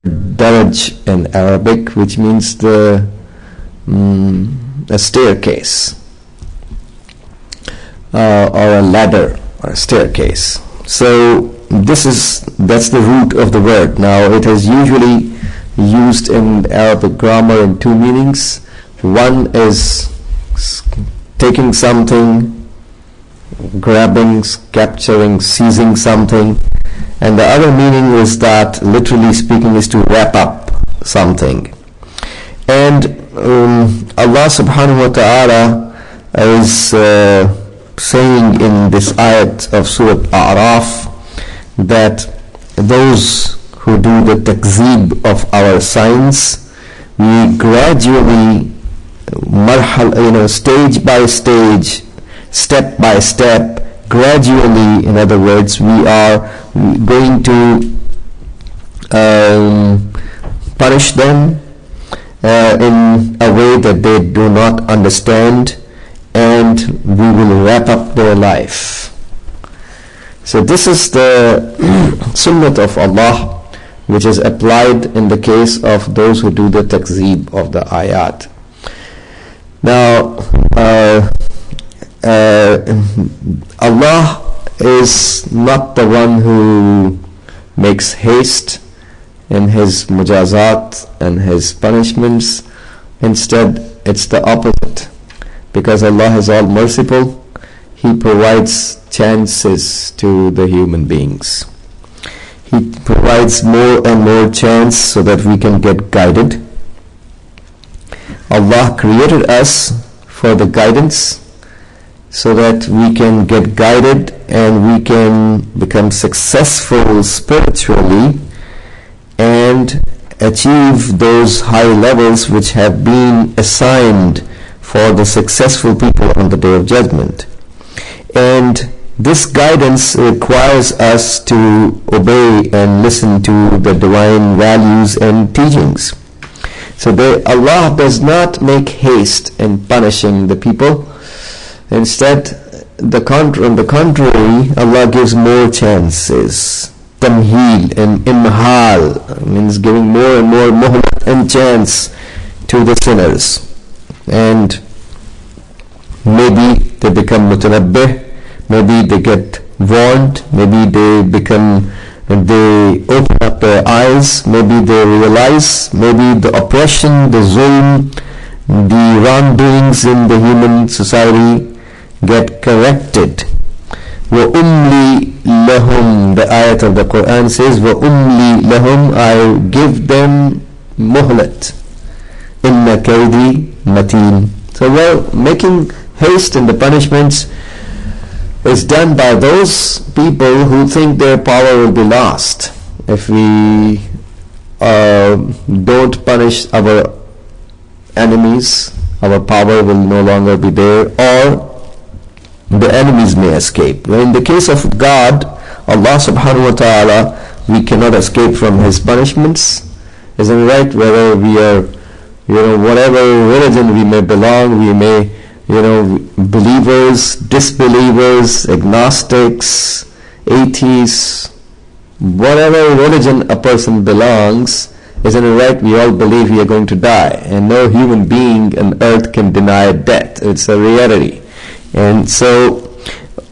daraj in Arabic, which means a staircase or a ladder or a staircase. So that's the root of the word. Now it is usually used in Arabic grammar in two meanings. One is taking something, grabbing, capturing, seizing something, and the other meaning is that, literally speaking, is to wrap up something. And Allah subhanahu wa ta'ala is saying in this ayat of Surah A'raf that those who do the takzeeb of our signs, we gradually, stage by stage, step by step, gradually, in other words, we are going to punish them in a way that they do not understand, and we will wrap up their life. So this is the sunnah of Allah, which is applied in the case of those who do the takzeeb of the ayat. Now, Allah is not the one who makes haste in His mujazat and His punishments. Instead, it's the opposite. Because Allah is all merciful, He provides chances to the human beings. He provides more and more chance so that we can get guided. Allah created us for the guidance, so that we can get guided and we can become successful spiritually and achieve those high levels which have been assigned for the successful people on the Day of Judgment. And this guidance requires us to obey and listen to the divine values and teachings. So Allah does not make haste in punishing the people. Instead, on the contrary, Allah gives more chances. Tamheel and imhal means giving more and more muhlat and chance to the sinners. And maybe they become mutanabbih, maybe they get warned, maybe they open up their eyes, maybe they realize, maybe the oppression, the zulm, the wrongdoings in the human society get corrected. وَأُمْلِي لَهُمْ, the ayat of the Quran says, وَأُمْلِي لَهُمْ, I give them muhlat. إِنَّ كَيْدِي مَتِينٌ. So making haste in the punishments is done by those people who think their power will be lost. If we don't punish our enemies, our power will no longer be there, or the enemies may escape. Now, in the case of God, Allah subhanahu wa ta'ala, we cannot escape from His punishments. Isn't it right? Whether we are, whatever religion we may belong, we may, believers, disbelievers, agnostics, atheists, whatever religion a person belongs, isn't it right? We all believe we are going to die, and no human being on earth can deny death. It's a reality. And so,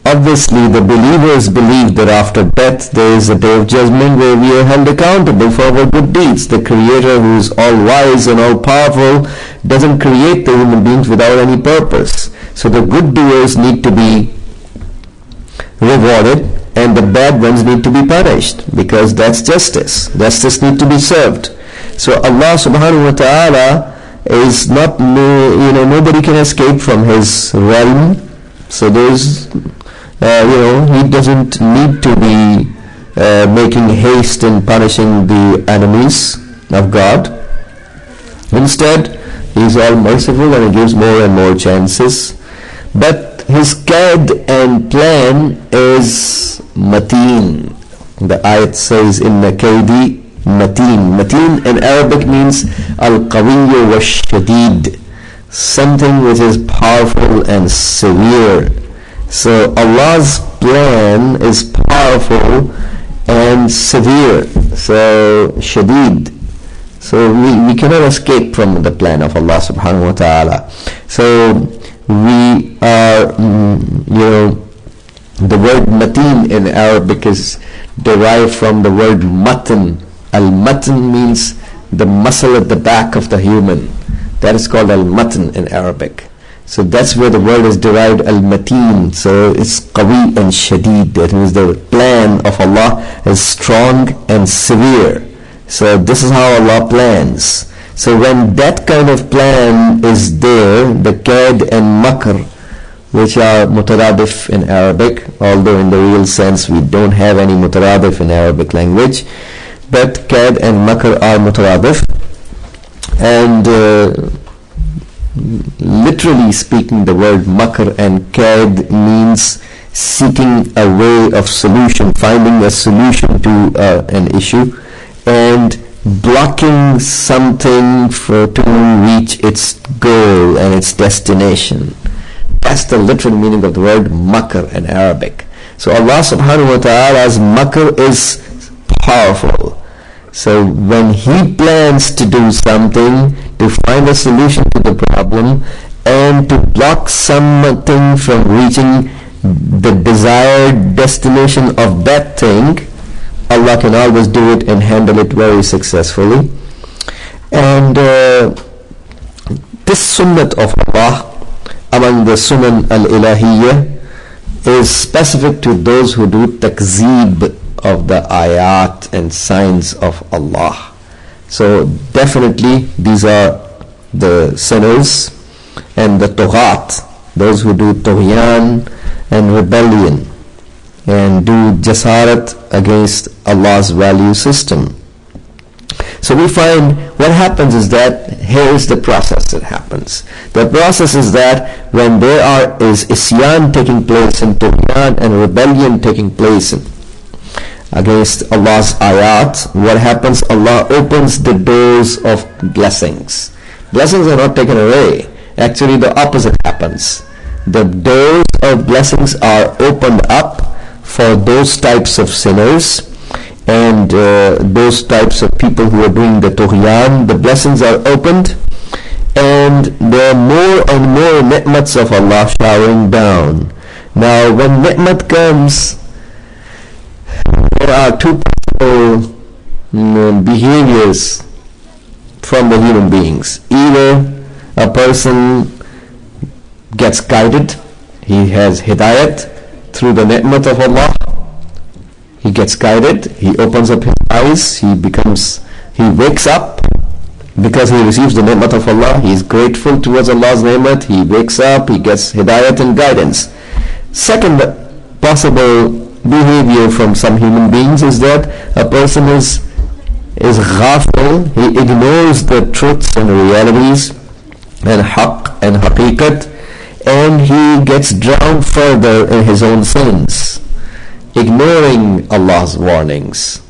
obviously, the believers believe that after death there is a day of judgment where we are held accountable for our good deeds. The Creator, who is all-wise and all-powerful, doesn't create the human beings without any purpose. So the good doers need to be rewarded, and the bad ones need to be punished, because that's justice. Justice needs to be served. So Allah subhanahu wa ta'ala is not, nobody can escape from His realm. So there's, He doesn't need to be making haste in punishing the enemies of God. Instead, He is all merciful and He gives more and more chances. But His kaid and plan is mateen. The ayat says, Inna kaidi mateen. Mateen in Arabic means al-qawiyyu wa-shadid, something which is powerful and severe. So Allah's plan is powerful and severe. So shadid So we cannot escape from the plan of Allah subhanahu wa ta'ala. So we are, the word mateen in Arabic is derived from the word matan. Al-matan means the muscle at the back of the human. That is called al-matan in Arabic. So that's where the word is derived, al-mateen. So it's qawi and shadid. That means the plan of Allah is strong and severe. So this is how Allah plans. So when that kind of plan is there, the kaid and makr, which are mutaradif in Arabic, although in the real sense we don't have any mutaradif in Arabic language, but kaid and makr are mutaradif. And literally speaking, the word makr and kaid means seeking a way of solution, finding a solution to an issue, and blocking something to reach its goal and its destination. That's the literal meaning of the word makr in Arabic. So Allah subhanahu wa ta'ala's makr is powerful. So when He plans to do something, to find a solution to the problem, and to block something from reaching the desired destination of that thing, Allah can always do it and handle it very successfully. And this sunnat of Allah among the sunan al-ilahiyya is specific to those who do takzeeb of the ayat and signs of Allah. So definitely these are the sinners and the tughat, those who do tughyan and rebellion and do jasarat against Allah's value system. So we find what happens is that here is the process that happens. The process is that when there is isyan taking place and tughyan and rebellion taking place against Allah's ayat, what happens? Allah opens the doors of blessings. Blessings are not taken away. Actually the opposite happens. The doors of blessings are opened up for those types of sinners and those types of people who are doing the tughyan. The blessings are opened and there are more and more ni'mats of Allah showering down. Now when ni'mat comes, there are two possible behaviors from the human beings. Either a person gets guided, he has hidayat through the ni'mat of Allah, he gets guided, he opens up his eyes, he wakes up because he receives the ni'mat of Allah, he is grateful towards Allah's ni'mat, he wakes up, he gets hidayat and guidance. Second possible behavior from some human beings is that a person is ghafil, he ignores the truths and realities and haqq and haqiqat, and he gets drowned further in his own sins, ignoring Allah's warnings.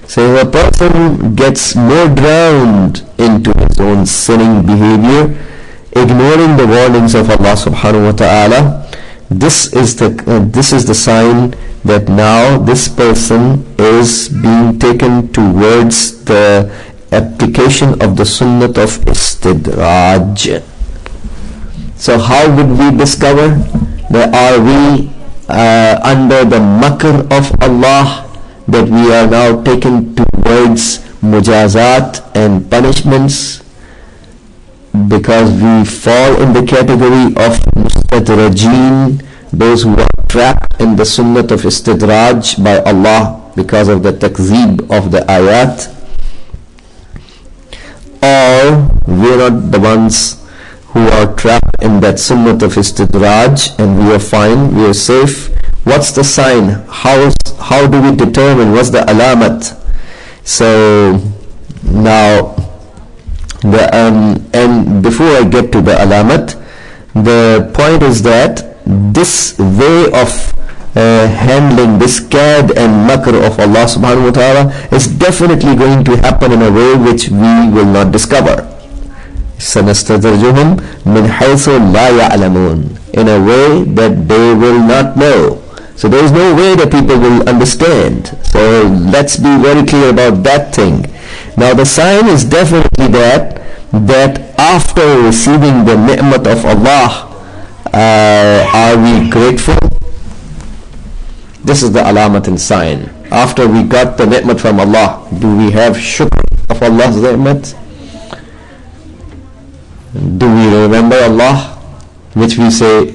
So if a person gets more drowned into his own sinning behavior, ignoring the warnings of Allah subhanahu wa ta'ala, this is the sign that now this person is being taken towards the application of the sunnat of istidraj. So how would we discover that are we under the makr of Allah, that we are now taken towards mujazat and punishments? Because we fall in the category of mustadrajeen, those who are trapped in the sunnat of istidraj by Allah because of the takzeeb of the ayat, or we are not the ones who are trapped in that sunnat of istidraj and we are fine, we are safe. What's the sign? How do we determine what's the alamat? So now and before I get to the alamat, the point is that this way of handling this kaid and makr of Allah subhanahu wa ta'ala is definitely going to happen in a way which we will not discover. سَنَسْتَدْرِجُهُمْ مِنْ حَيْثُ لَا يَعْلَمُونَ, in a way that they will not know. So there is no way that people will understand. So let's be very clear about that thing. Now the sign is definitely that after receiving the ni'mat of Allah, are we grateful? This is the alamat and sign. After we got the ni'mat from Allah, do we have shukr of Allah's ni'mat? Do we remember Allah? Which we say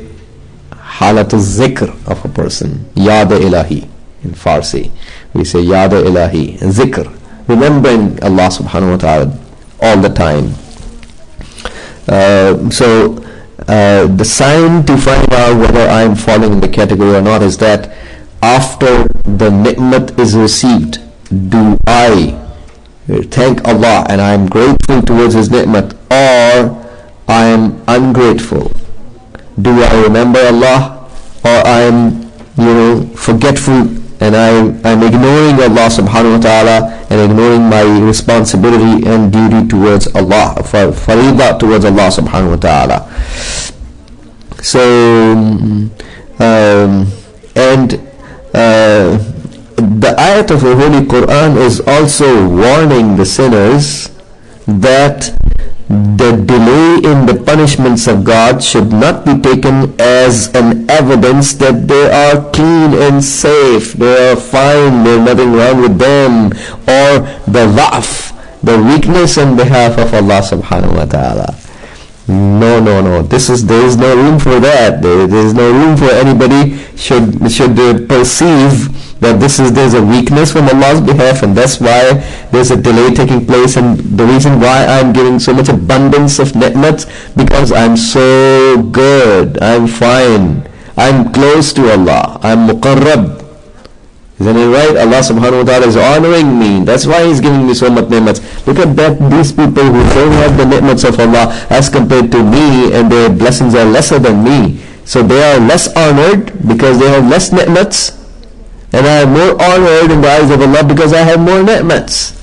halatul zikr of a person, yad ilahi in Farsi. We say yad ilahi, zikr, remembering Allah subhanahu wa ta'ala all the time. So the sign to find out whether I am falling in the category or not is that after the ni'mat is received, do I thank Allah and I am grateful towards His ni'mat, or I am ungrateful? Do I remember Allah, or I am forgetful and I'm ignoring Allah subhanahu wa ta'ala and ignoring my responsibility and duty towards Allah, faridah towards Allah subhanahu wa ta'ala. So the ayat of the Holy Quran is also warning the sinners that the delay in the punishments of God should not be taken as an evidence that they are clean and safe, they are fine, there's nothing wrong with them, or the dha'f, the weakness on behalf of Allah subhanahu wa ta'ala. No. There is no room for that. There is no room for anybody should perceive that there's a weakness from Allah's behalf, and that's why there's a delay taking place. And the reason why I'm giving so much abundance of ni'mat, because I'm so good, I'm fine, I'm close to Allah, I'm muqarrab. Isn't it right? Allah subhanahu wa ta'ala is honoring me. That's why He's giving me so much ni'mats. Look at that, these people who don't have the ni'mats of Allah as compared to me, and their blessings are lesser than me. So they are less honored because they have less ni'mats, and I am more honored in the eyes of Allah because I have more ni'mats.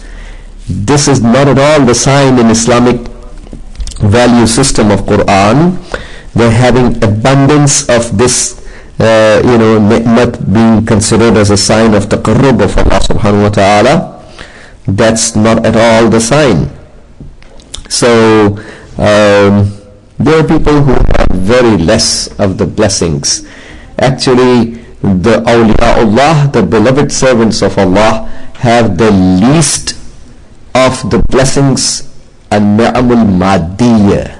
This is not at all the sign in Islamic value system of Quran. They're having abundance of this ni'mat being considered as a sign of taqarrub of Allah subhanahu wa ta'ala. That's not at all the sign. So there are people who have very less of the blessings. Actually, the awliyaullah, the beloved servants of Allah, have the least of the blessings, an-ni'amul madiyya,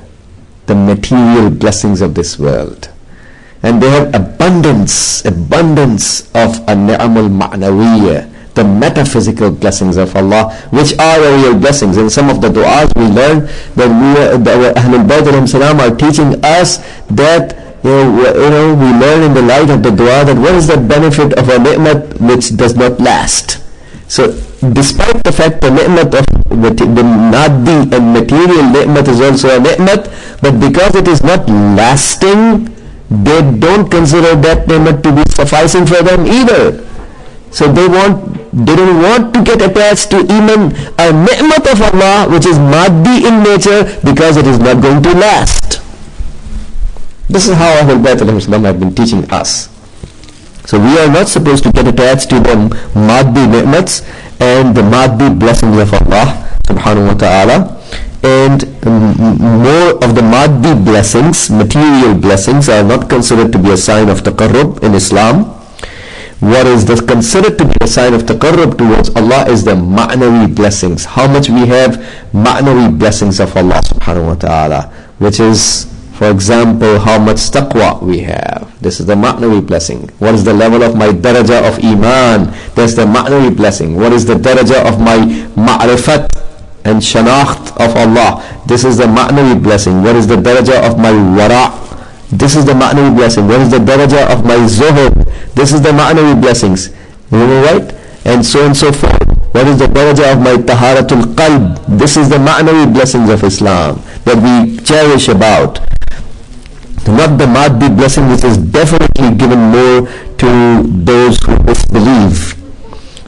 the material blessings of this world. And they have abundance of an-ni'amul ma'nawiyya, the metaphysical blessings of Allah, which are real blessings. In some of the du'as we learn that the Ahlul Bayt alayhim salam are teaching us that we learn in the light of the dua that what is the benefit of a ni'mat which does not last. So despite the fact the ni'mat of the maddi and material ni'mat is also a ni'mat, but because it is not lasting, they don't consider that ni'mat to be sufficing for them either. So they don't want to get attached to even a ni'mat of Allah which is maddi in nature, because it is not going to last. This is how Ahlul Bayt have been teaching us. So we are not supposed to get attached to the maddi ni'mats and the maddi blessings of Allah subhanahu wa ta'ala. And more of the maddi blessings, material blessings, are not considered to be a sign of taqarrub in Islam. What is considered to be a sign of taqarrub towards Allah is the ma'nawi blessings. How much we have ma'nawi blessings of Allah subhanahu wa ta'ala, which is, for example, how much taqwa we have. This is the ma'nawi blessing. What is the level of my daraja of iman? That's the ma'nawi blessing. What is the daraja of my ma'rifat and shanakht of Allah? This is the ma'nawi blessing. What is the daraja of my wara'? This is the ma'nawi blessing. What is the daraja of my zuhud? This is the ma'nawi blessings. Right? And so forth. What is the daraja of my taharatul qalb? This is the ma'nawi blessings of Islam that we cherish about. Not the maddi blessing, which is definitely given more to those who disbelieve.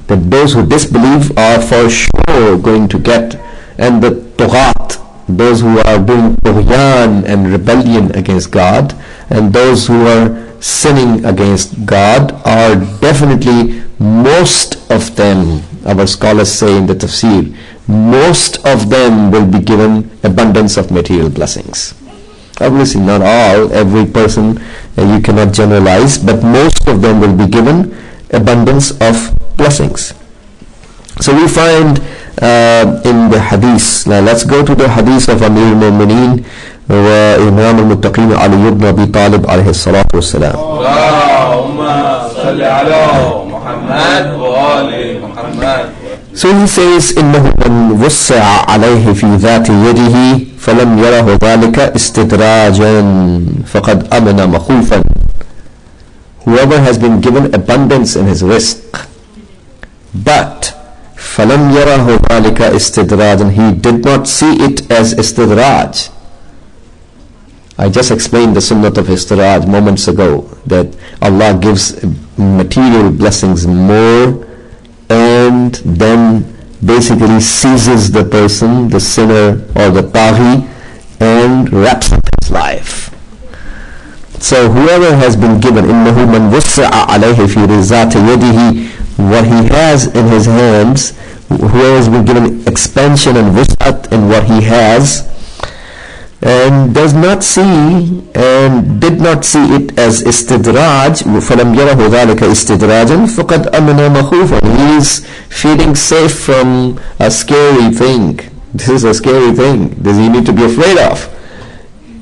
That those who disbelieve are for sure going to get, and the tughat, those who are doing tughyan and rebellion against God, and those who are sinning against God, are definitely, most of them our scholars say in the tafsir, most of them will be given abundance of material blessings. Obviously not all, every person you cannot generalize, but most of them will be given abundance of blessings. So we find in the hadith, now let's go to the hadith of Amir al-Mu'mineen wa Imam al-Muttaqeen Ali ibn Abi Talib alayhi salatu wassalam. Allahumma salli ala Muhammad wa ali Muhammad. So he says, إنه من وسع عليه في ذات يده فلم يره ذلك استدراجا فقد أمن مخوفا. Whoever has been given abundance in his rizq, but فلم يره ذلك استدراجا, he did not see it as istidraj. I just explained the sunnah of istidraj moments ago, that Allah gives material blessings more and then basically seizes the person, the sinner or the taghi, and wraps up his life. So whoever has been given إِنَّهُ مَنْ وُسِّعَ عَلَيْهِ فِي رِزَاتِ يَدِهِ, what he has in his hands, whoever has been given expansion and wus'at in what he has, and does not see and did not see it as istidraj, فَلَمْ يَرَهُ ذَلِكَ إِسْتِدْرَاجًا فَقَدْ أَمِنَ مَخُوفًا. He is feeling safe from a scary thing. This is a scary thing. This you need to be afraid of.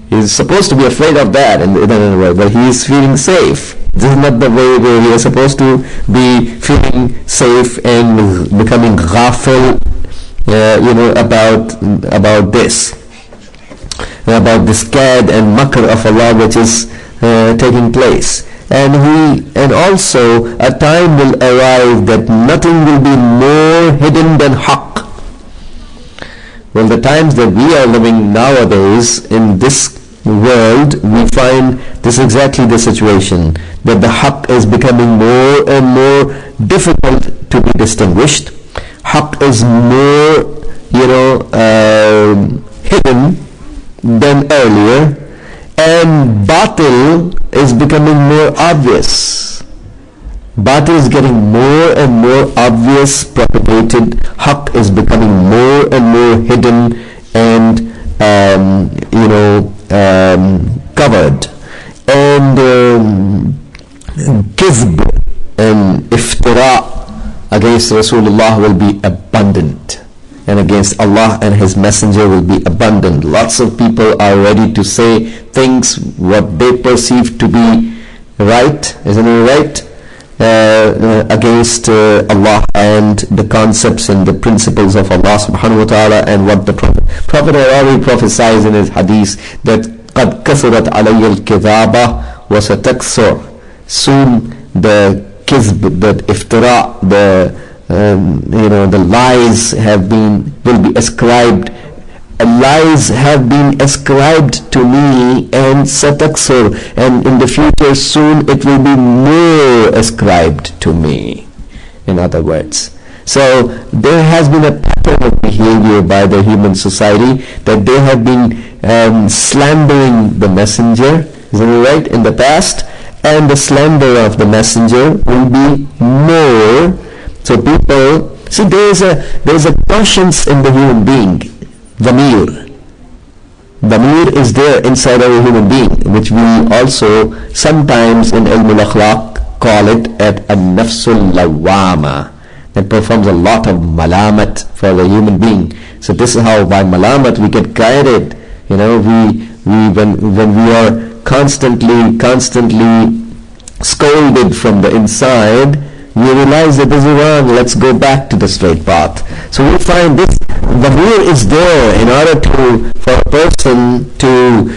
He is supposed to be afraid of that in a way, but he is feeling safe. This is not the way where he is supposed to be feeling safe and becoming ghafil, about this. About the skad and makr of Allah which is taking place. And also a time will arrive that nothing will be more hidden than haqq. Well, the times that we are living nowadays in this world, we find this exactly the situation, that the haqq is becoming more and more difficult to be distinguished. Haqq is more, hidden than earlier, and batil is becoming more obvious. Batil is getting more and more obvious, propagated. Haqq is becoming more and more hidden and covered. And kizb and iftira against Rasulullah will be abundant, and against Allah and His Messenger will be abundant. Lots of people are ready to say things what they perceive to be right, isn't it right, against Allah and the concepts and the principles of Allah subhanahu wa ta'ala, and what the Prophet had already prophesied in his hadith, that قَدْ كَثُرَتْ عَلَيَّ الْكِذَابَ وَسَتَكْثُرُ. Soon the kizb, the iftira, the lies will be ascribed. Lies have been ascribed to me, and sataksur, and in the future soon it will be more ascribed to me. In other words, so there has been a pattern of behavior by the human society that they have been slandering the messenger, isn't it right, in the past, and the slander of the messenger will be more. So people see, there is a conscience in the human being. Dhamir is there inside our human being, which we also sometimes in Ilm al-Akhlaq call it at an-nafsul lawama, that performs a lot of malamat for the human being. So this is how by malamat we get guided. When we are constantly scolded from the inside, we realize that this is wrong, let's go back to the straight path. So we find this, the rule is there in order for a person to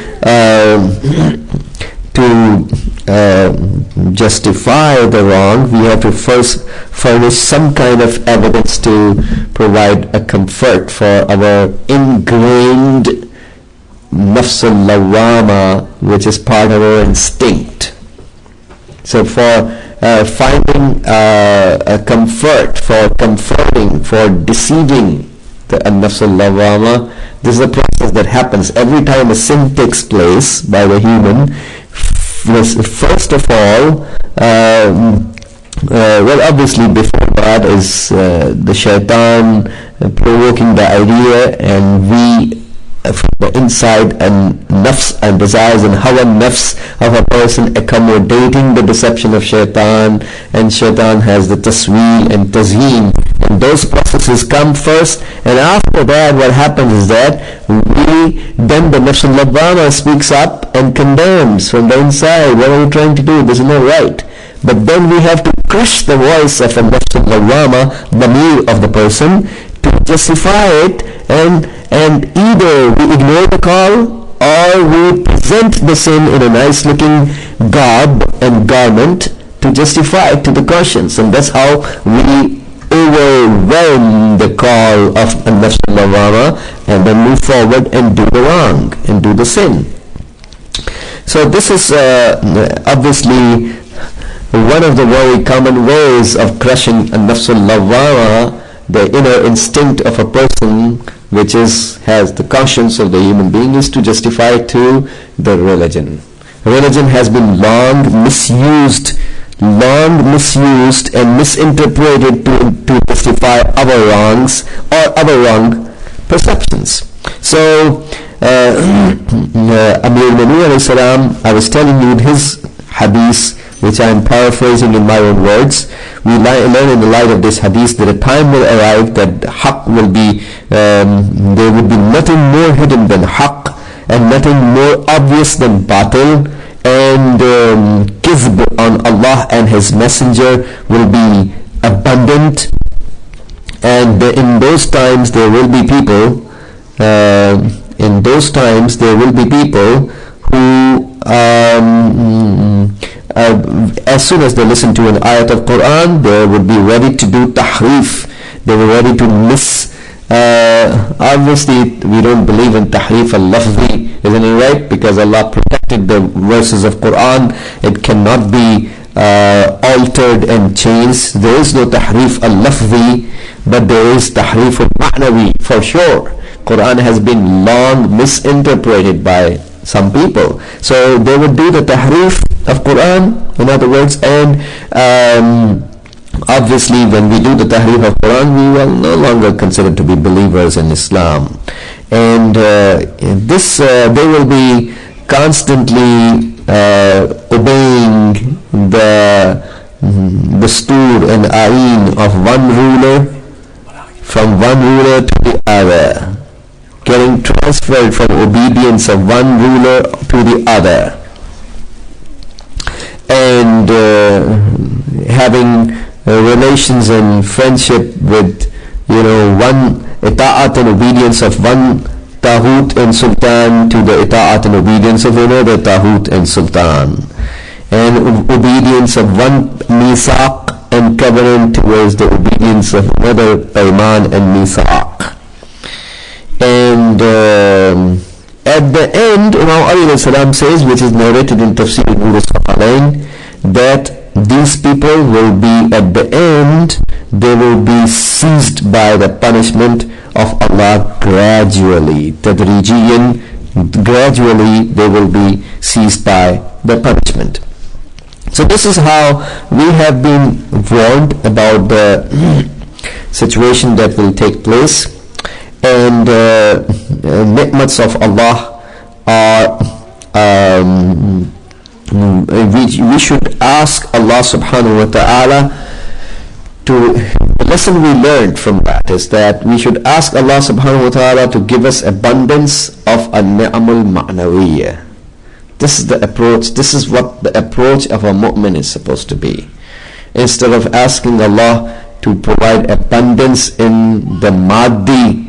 justify the wrong. We have to first furnish some kind of evidence to provide a comfort for our ingrained nafsul lawama, which is part of our instinct. So for finding a comfort, for comforting, for deceiving the nafsul lawama, this is a process that happens every time a sin takes place by the human. First of all, well, obviously before that is the shaitan provoking the idea, and we from the inside, and nafs and desires and hawa nafs of a person accommodating the deception of shaitan, and shaitan has the tasweel and tazheen, and those processes come first, and after that what happens is that then the nafs al-lawwama speaks up and condemns from the inside, what are you trying to do, this is not right. But then we have to crush the voice of a nafs al-lawwama, the damir of the person, to justify it, and either we ignore the call or we present the sin in a nice looking garb and garment to justify it to the conscience, and that's how we overwhelm the call of a nafs al-lawwama and then move forward and do the wrong and do the sin. So this is obviously one of the very common ways of crushing a nafs al-lawwama, the inner instinct of a person which has the conscience of the human being, is to justify it to the religion. Religion has been long misused and misinterpreted to justify our wrongs or our wrong perceptions. So Amir Manu alayhi salam, I was telling you his hadith, which I am paraphrasing in my own words. We learn in the light of this hadith that a time will arrive that haqq will be, there would be nothing more hidden than haqq, and nothing more obvious than batil, and kizb on Allah and His Messenger will be abundant, and in those times there will be people, who as soon as they listen to an ayat of Quran, they would be ready to do tahrif. They were ready to obviously we don't believe in tahrif al-lafzi, isn't it right? Because Allah protected the verses of Quran. It cannot be altered and changed. There is no tahrif al-lafzi, but there is tahrif al-ma'nawi for sure. Quran has been long misinterpreted by some people, so they would do the tahrif of Quran, in other words, and obviously when we do the tahrif of Quran, we will no longer considered to be believers in Islam, and this they will be constantly obeying the dastur and ayn of one ruler, from one ruler to the other, getting transferred from obedience of one ruler to the other, and having relations and friendship with, one ita'at and obedience of one tahut and sultan to the ita'at and obedience of another tahut and sultan, and obedience of one misaq and covenant towards the obedience of another payman and misaq. And at the end, Imam Ali salam says, which is narrated in Tafsir Nur al-Saqalain, that these people will be, at the end, they will be seized by the punishment of Allah gradually. Tadrijiyan, gradually they will be seized by the punishment. So this is how we have been warned about the situation that will take place. And ni'mats of Allah are, we should ask Allah subhanahu wa ta'ala to, the lesson we learned from that is that we should ask Allah subhanahu wa ta'ala to give us abundance of an-ni'amul ma'nawiyya. This is the approach, this is what the approach of a mu'min is supposed to be. Instead of asking Allah to provide abundance in the maddi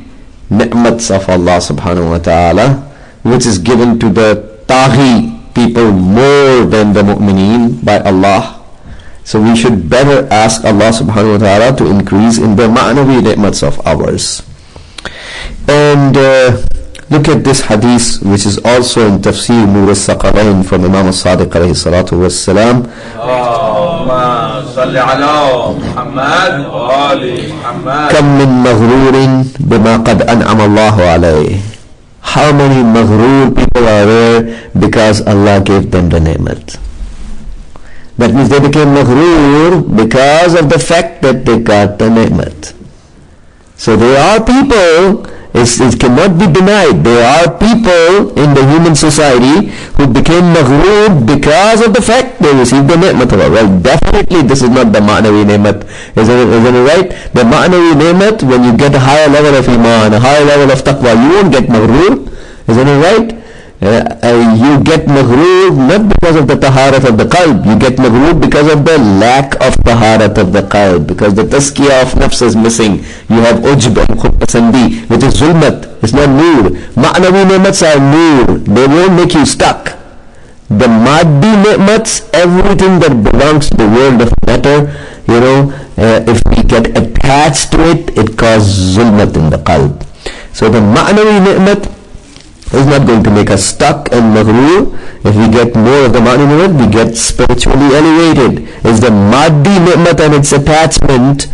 ni'mats of Allah subhanahu wa ta'ala, which is given to the taghi people more than the mu'mineen by Allah. So we should better ask Allah subhanahu wa ta'ala to increase in the ma'nawi ni'mats of ours. And look at this hadith, which is also in Tafsir Nur al-Saqalain from Imam al-Sadiq alayhi salatu wassalam. Kam min maghrurin bima qad an'ama Allahu alayhi. How many maghrur people are there because Allah gave them the ni'mat? That means they became maghrur because of the fact that they got the ni'mat. So there are people, it cannot be denied, there are people in the human society who became maghrur because of the fact they received the ni'mat of Allah. Well, definitely this is not the ma'nawi ni'mat. Isn't it right? The ma'nawi ni'mat, when you get a higher level of iman, a higher level of taqwa, you won't get maghrur. Isn't it right? You get maghrur not because of the taharat of the qalb, you get maghrur because of the lack of taharat of the qalb, because the tazkiyah of nafs is missing. You have ujb and khudpasandi, which is zulmat, it's not nur. Ma'nawi ni'mats are nur, they won't make you stuck. The maddi ni'mats, everything that belongs to the world of matter, if we get attached to it, it causes zulmat in the qalb. So the ma'nawi ni'mat is not going to make us stuck and maghrur. If we get more of the ma'nawi ni'mat, we get spiritually elevated. It's the maddi ni'mat and its attachment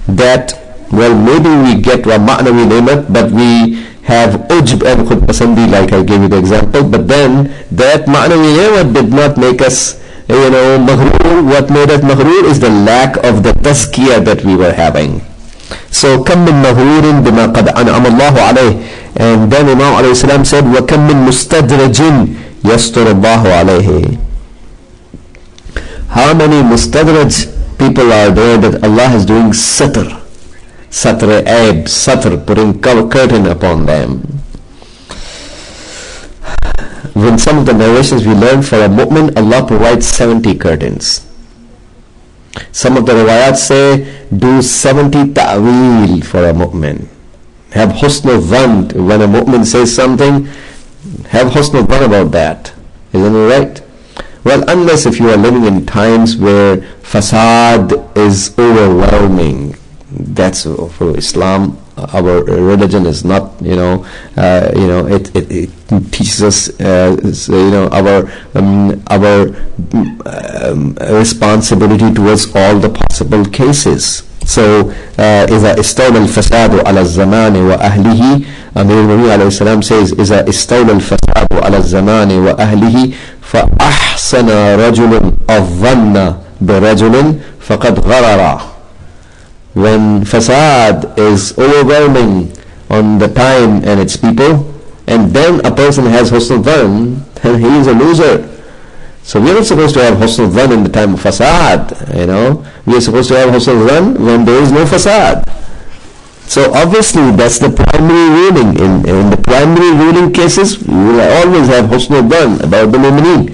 that, well, maybe we get a ma'nawi ni'mat, but we have ujb and khudpasandi, like I gave you the example, but then that ma'nawi ni'mat did not make us, maghrur. What made us maghrur is the lack of the tazkiyah that we were having. So, كم من مغرور بما قد أنعم الله عليه. And then Imam alayhi salam said, وَكَم مِّن مُسْتَدْرَجٍ يَسْتُرُ اللَّهُ عَلَيْهِ. How many mustadraj people are there that Allah is doing satr, aib, putting curtain upon them. In some of the narrations we learn, for a mu'min, Allah provides 70 curtains. Some of the riwayat say, do 70 ta'weel for a mu'min. Have husn al-dhan. When a mu'min says something, have husn al-dhan about that. Isn't it right? Well, unless if you are living in times where fasad is overwhelming, that's for Islam. Our religion is not, it teaches us, our responsibility towards all the possible cases. So, إذا استولى الفساد على الزمان وأهله, Amir al-Mu'minin alayhi salam says, إذا استولى الفساد على الزمان وأهله فأحسن رجل الظن برجل فقد غرر. When fasad is overwhelming on the time and its people, and then a person has husn al-dhan, then he is a loser. So we are not supposed to have husn al-dhan in the time of fasad, We are supposed to have husn al-dhan when there is no fasad. So obviously that's the primary ruling. In the primary ruling cases, we will always have husn al-dhan about the mu'mineen.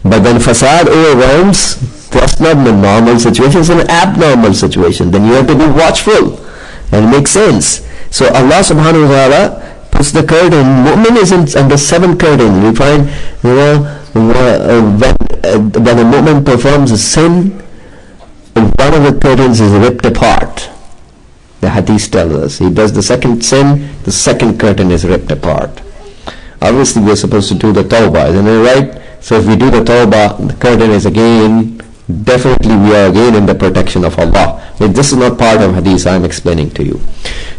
But when fasad overwhelms, that's not a normal situation, it's an abnormal situation. Then you have to be watchful and make sense. So Allah subhanahu wa ta'ala puts the curtain. Mu'min isn't under 7 curtains. We find, when a mu'min performs a sin, one of the curtains is ripped apart. The hadith tells us. He does the second sin, the second curtain is ripped apart. Obviously we are supposed to do the tawbah, isn't it right? So if we do the tawbah, the curtain is again, definitely we are again in the protection of Allah. But this is not part of hadith, I am explaining to you.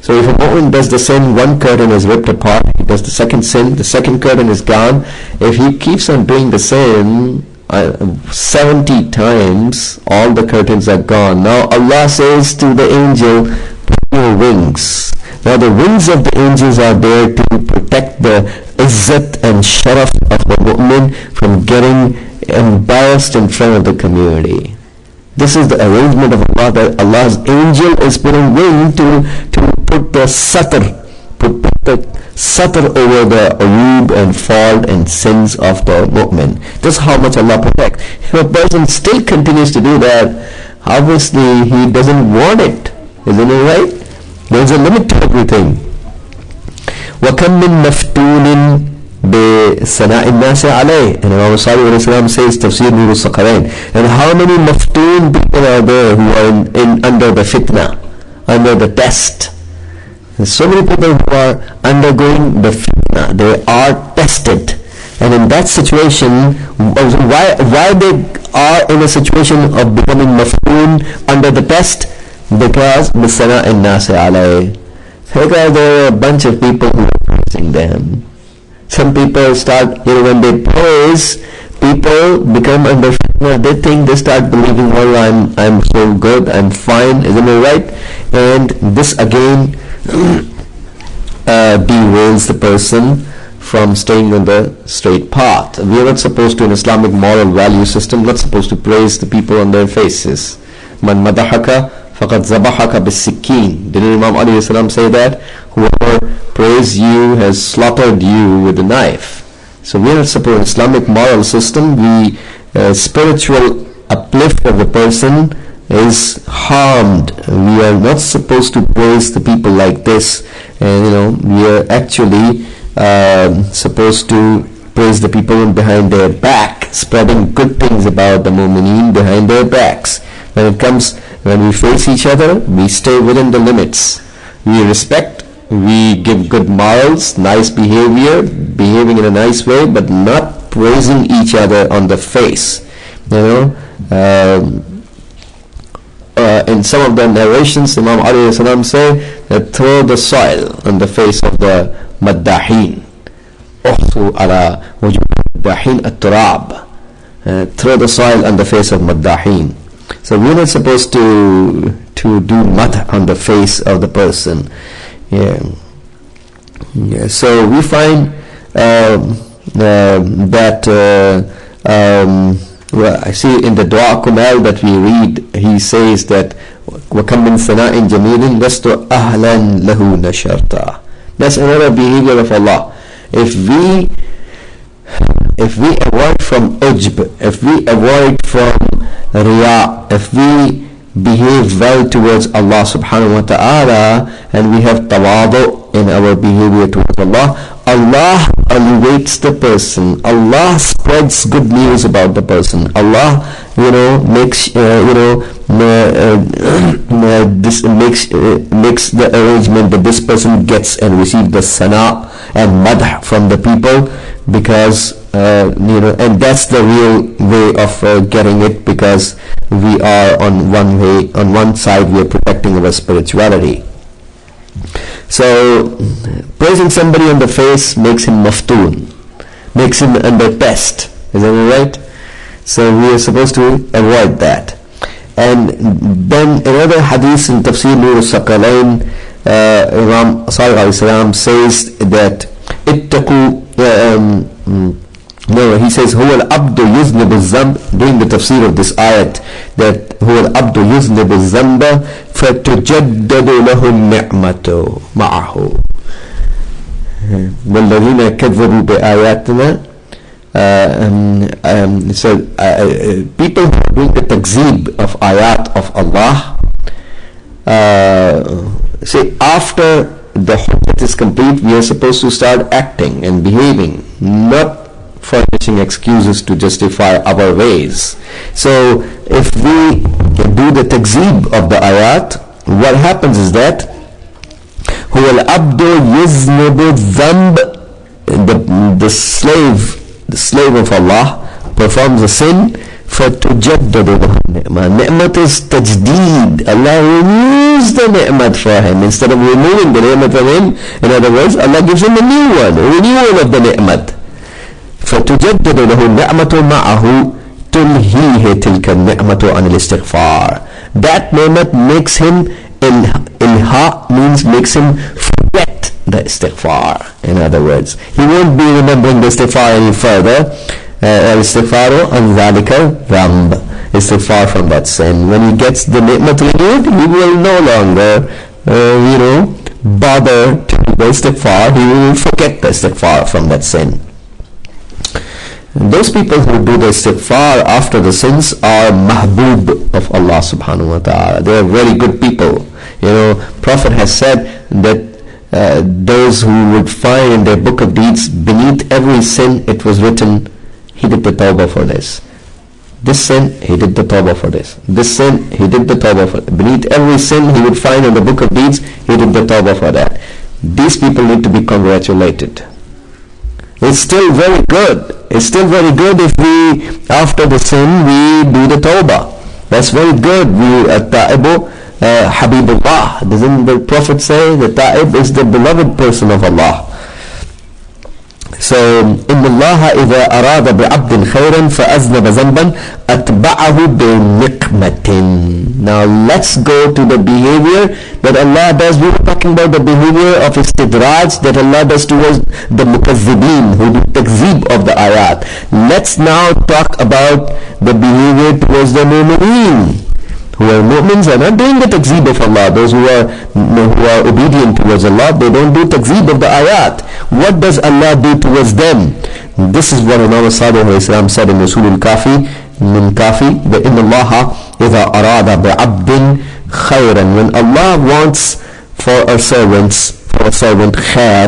So if a mu'min does the sin, one curtain is ripped apart. He does the second sin, the second curtain is gone. If he keeps on doing the sin 70 times, all the curtains are gone. Now Allah says to the angel, put your wings. Now the wings of the angels are there to protect the izzat and sharaf of the mu'min from getting embarrassed in front of the community. This is the arrangement of Allah, that Allah's angel is putting wing to put the satr over the ayub and fault and sins of the mu'min. This is how much Allah protects. If a person still continues to do that, obviously he doesn't want it. Isn't it right? There's a limit to everything. وَكَمْ مِن مَفْتُونٍ بِسَنَاءِ النَّاسِ عَلَيْهِ. And Imam Sadiq says, Tafsir Nur al-Saqalain. And how many maftoon people are there who are under the fitna, under the test? There's so many people who are undergoing the fitna. They are tested. And in that situation, why they are in a situation of becoming maftoon under the test? Because بِسَنَاءِ النَّاسِ عَلَيْهِ. Because there are a bunch of people who are praising them. Some people start, when they praise, people become under fitna. they start believing, well, I'm so good, I'm fine, isn't it right? And this again derails the person from staying on the straight path. We are not supposed to, in Islamic moral value system, not supposed to praise the people on their faces. Man madahaka faqad zabahaka bis-sikkin. Didn't Imam alayhi salam say that? Whoever praise you has slaughtered you with a knife. So we are not supposed, in Islamic moral system, spiritual uplift of the person is harmed. We are not supposed to praise the people like this. And we are actually supposed to praise the people behind their back, spreading good things about the mu'mineen behind their backs. When we face each other, we stay within the limits. We respect, we give good morals, nice behavior, behaving in a nice way, but not praising each other on the face. In some of the narrations, Imam alayhi salam say that throw the soil on the face of the maddahin. Uhsu ala wujud maddahin at-turab. Throw the soil on the face of maddahin. So we're not supposed to do madh on the face of the person. So we find that I see in the Dua Kumal that we read, he says that وَكَمْ مِنْ ثَنَاءٍ جَمِيلٍ لَسْتُ أَهْلًا لَهُ نَشَرْتَ. That's another behavior of Allah. If we avoid from ujb, if we avoid from riya, if we behave well towards Allah subhanahu wa ta'ala, and we have tawadu in our behavior towards Allah, Allah elevates the person. Allah spreads good news about the person. Allah, makes makes the arrangement that this person gets and receives the sana and madh from the people, because and that's the real way of getting it, because we are on one side we are protecting our spirituality. So praising somebody on the face makes him maftoon, makes him under test. Is that right? So we are supposed to avoid that. And then another hadith in Tafsir Nur al-Saqalain, Imam Sadiq alayhi salam says that he says هو العبد يذنب الذنب, during the tafsir of this ayat, that هو العبد يذنب الذنب فتجدد له النعمة معه والذين كذبوا بآياتنا. So people who are doing the takzeeb of ayat of Allah, say after the hujjat is complete, we are supposed to start acting and behaving, not furnishing excuses to justify our ways. So if we do the takzeeb of the ayat, what happens is that هو العبد يذنب الذنب, the slave of Allah performs a sin, فَتُجَدَّدُ لَهُ النِّعْمَةِ. Ni'mat is tajdeed. Allah renews the ni'mat for him. Instead of removing the ni'mat from him, in other words, Allah gives him a new one, a renewal of the ni'mat. فَتُجَدَّدُ لَهُ النِّعْمَةُ مَعَهُ تُلْهِيهِ تِلْكَ النِّعْمَةُ عَنِ الْإِسْتِغْفَارِ. That ni'mat makes him, ilha means makes him forget the istighfar. In other words, he won't be remembering the istighfar any further. Istighfaru an dhalika dhanb, istighfar from that sin. When he gets the ni'mat renewed, he will no longer bother to do the istighfar. He will forget the istighfar from that sin. And those people who do the istighfar after the sins are mahbub of Allah subhanahu wa ta'ala. They are very good people. Prophet has said that those who would find in their book of deeds, beneath every sin it was written, he did the tawbah for this. This sin, he did the tawbah for this. This sin, he did the tawbah for. Beneath every sin he would find in the book of deeds, he did the tawbah for that. These people need to be congratulated. It's still very good. It's still very good if we, after the sin, we do the tawbah. That's very good. We at-ta'ibu Habibullah. Doesn't the Prophet say the ta'ib is the beloved person of Allah? So, إن الله إذا أراد بعبد خيرا فأذنب ذنبا أتبعه بنقمة. Now let's go to the behavior that Allah does. We were talking about the behavior of istidraj that Allah does towards the mukazzibin who do takzib of the ayat. Let's now talk about the behavior towards the mu'mineen. Who are mu'mins are not doing the takzib of Allah. Those who are obedient towards Allah, they don't do takzib of the ayat. What does Allah do towards them? This is what Imam Sadiq said in Usul al-Kafi, min Kafi, that in Allah إِذَا أَرَادَ بِعَبْدٍ خَيْرًا. When Allah wants for a servant khair,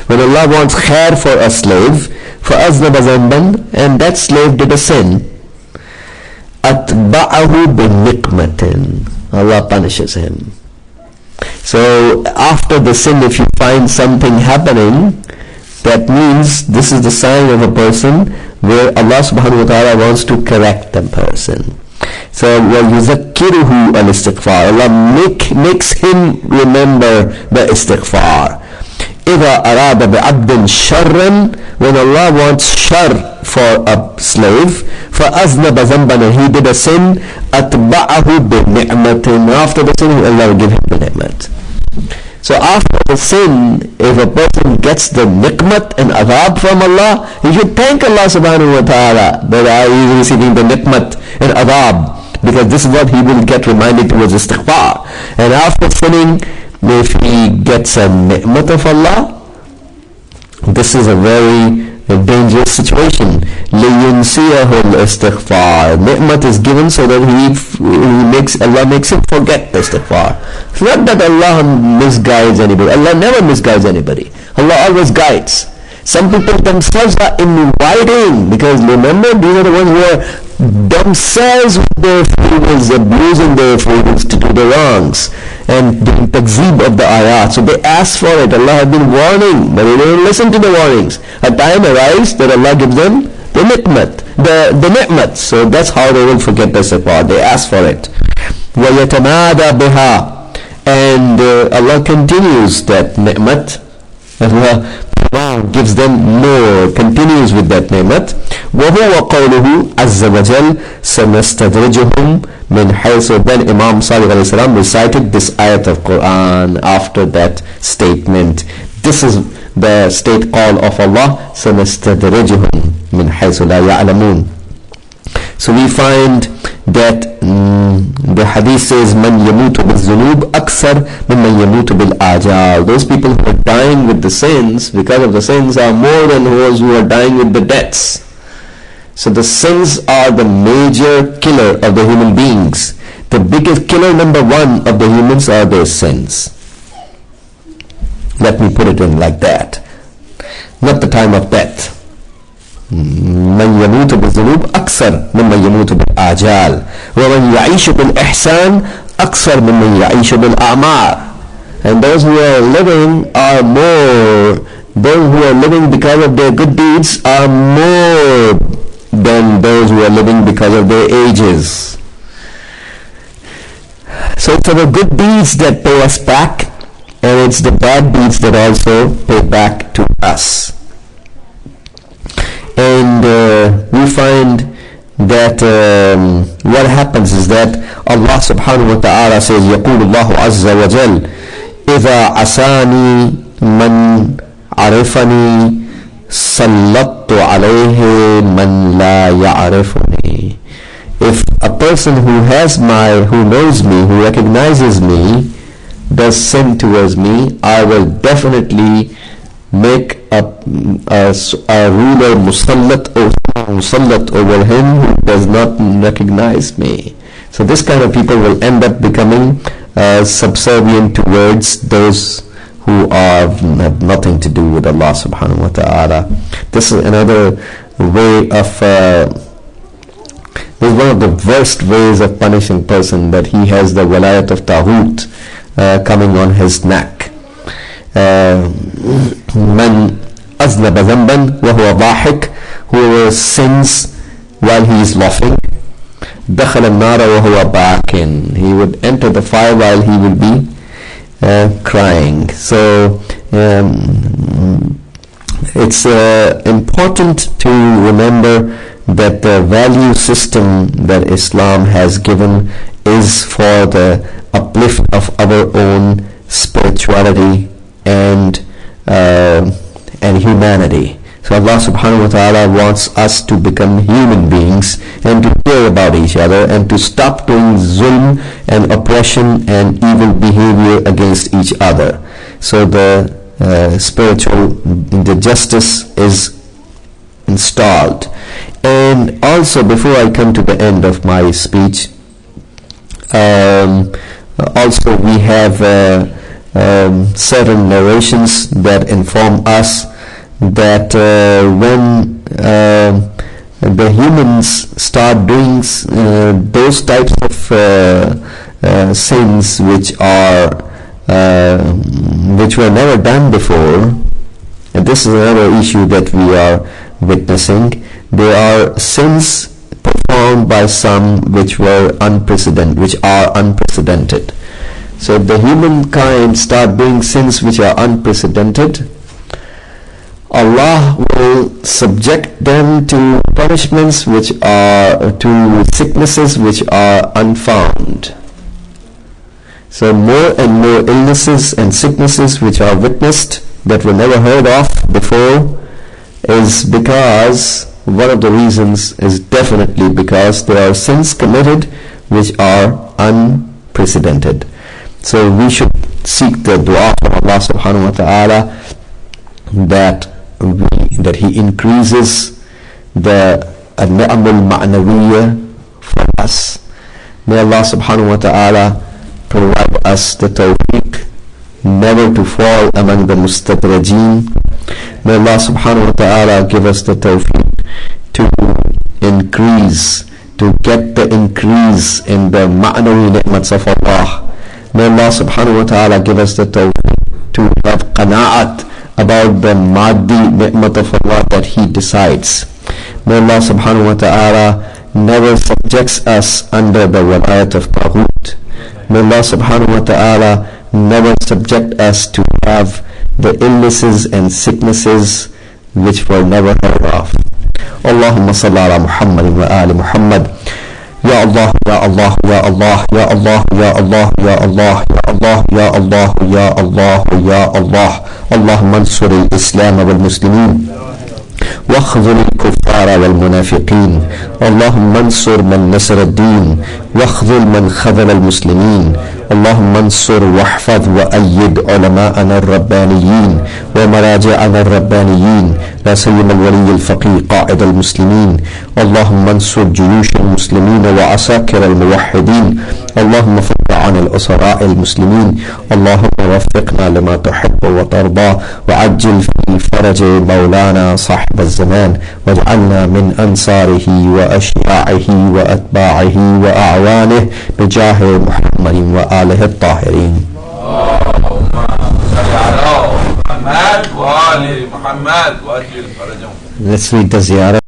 when Allah wants khair for a slave, فَأَذْنَبَ ذَنْبًا, and that slave did a sin, أَتْبَعَهُ بِنِقْمَةٍ, Allah punishes him. So after the sin, if you find something happening, that means this is the sign of a person where Allah subhanahu wa ta'ala wants to correct the person. So وَيُذَكِّرُهُ الْإِسْتِغْفَارِ, Allah makes him remember the istighfar. إِذَا أَرَادَ بِعَبْدٍ شَرًّا, when Allah wants shar for a slave, فَأَذْنَبَ ذَنْبًا, he did a sin, أَتْبَعَهُ بِنِعْمَةٍ, after the sin Allah will give him the ni'mat. So after the sin, if a person gets the ni'mat and adhab from Allah, he should thank Allah subhanahu wa ta'ala that he is receiving the ni'mat and adhab, because this is what he will get reminded towards istighfar. And after sinning, if he gets a ni'mat of Allah, this is a very dangerous situation. لِيُنْسِيَهُ الْإِسْتِغْفَارِ, ni'mat is given so that Allah makes him forget the istighfar. It's not that Allah misguides anybody. Allah never misguides anybody. Allah always guides. Some people themselves are inviting, because remember, these are the ones who are themselves with their freedoms, abusing their freedoms to do the wrongs and doing takzib of the ayat. So they ask for it. Allah has been warning, but they don't listen to the warnings. A time arrives that Allah gives them the ni'mat, so that's how they will forget the istighfar. They ask for it. وَيَتَمَادَى بِهَا, and Allah continues that ni'mat. Allah gives them more, continues with that ni'mat. وَهُوَ قَوْلُهُ عَزَّ وَجَلَّ سَنَسْتَدْرِجُهُم مِّنْ حَيْثُ. Then Imam Sadiq alayhi salam recited this ayat of Quran after that statement. This is the state call of Allah, سَنَسْتَدْرِجُهُم مِّنْ حَيْثُ لَا يَعْلَمُونَ. So we find that the hadith says man yamutu bil-zunub aksar mimman yamutu bil-ajal. Those people who are dying with the sins, because of the sins, are more than those who are dying with the deaths. So the sins are the major killer of the human beings. The biggest killer, number one, of the humans are their sins. Let me put it in like that. Not the time of death. من يموت بالذنوب أكثر ممن يموت بالآجال ومن يعيش بالإحسان أكثر ممن يعيش بالأعمار. And those who are living are more, those who are living because of their good deeds are more than those who are living because of their ages. So it's the good deeds that pay us back, and it's the bad deeds that also pay back to us. And we find that what happens is that Allah subhanahu wa ta'ala says, يقول الله عز وجل إذا عساني من عرفني سلطت عليه من لا يعرفني. If a person who knows me, who recognizes me, does sin towards me, I will definitely make a ruler musallat over him who does not recognize me. So this kind of people will end up becoming subservient towards those who have nothing to do with Allah subhanahu wa ta'ala. This is another way of this is one of the worst ways of punishing person, that he has the walayat of Taghut coming on his neck. من أذنب ذنبا وهو ضاحك, whoever sins while he is laughing, دخل النار وهو باكٍ, he would enter the fire while he will be crying. So it's important to remember that the value system that Islam has given is for the uplift of our own spirituality and humanity. So Allah subhanahu wa ta'ala wants us to become human beings and to care about each other and to stop doing zulm and oppression and evil behavior against each other. So the justice is installed. And also, before I come to the end of my speech, also we have certain narrations that inform us that when the humans start doing those types of sins which were never done before, and this is another issue that we are witnessing. There are sins performed by some which are unprecedented. So if the humankind start doing sins which are unprecedented, Allah will subject them to punishments to sicknesses which are unfound. So more and more illnesses and sicknesses which are witnessed that were never heard of before is because one of the reasons is definitely because there are sins committed which are unprecedented. So we should seek the dua from Allah subhanahu wa ta'ala that He increases the ni'amul ma'nawiyya for us. May Allah subhanahu wa ta'ala provide us the tawfiq never to fall among the mustadrajeen. May Allah subhanahu wa ta'ala give us the tawfiq to get the increase in the ma'nawi ni'mats of Allah. May Allah subhanahu wa ta'ala give us the tawfiq to have qana'at about the maddi ni'mat of Allah that He decides. May Allah subhanahu wa ta'ala never subjects us under the walayat of Taghut. May Allah subhanahu wa ta'ala never subject us to have the illnesses and sicknesses which were never heard of. Allahumma salli ala Muhammad wa ali Muhammad. Ya Allah, Ya Allah, Ya Allah, Ya Allah, Ya Allah, Ya Allah, Ya Allah, Ya Allah, Ya Allah, Ya Allah. Allahumma ansur al-Islam wal-Muslimin واخذل الكفار والمنافقين. اللهم انصر من نصر الدين واخذل من خذل المسلمين. اللهم انصر واحفظ وأيد علماءنا الربانيين ومراجعنا الربانيين لا سيما الولي الفقيه قائد المسلمين. اللهم انصر جيوش المسلمين وعساكر الموحدين. اللهم فك عن الأسراء المسلمين. اللهم وفقنا لما تحب وترضى وعجل في فرج مولانا صاحب الزمان واجعلنا من أنصاره وأشياعه وأتباعه وأعوانه بجاه محمد وآله الطاهرين. اللهم صل على محمد وآل محمد وأجل فرجهم. Let's read the ziyarah.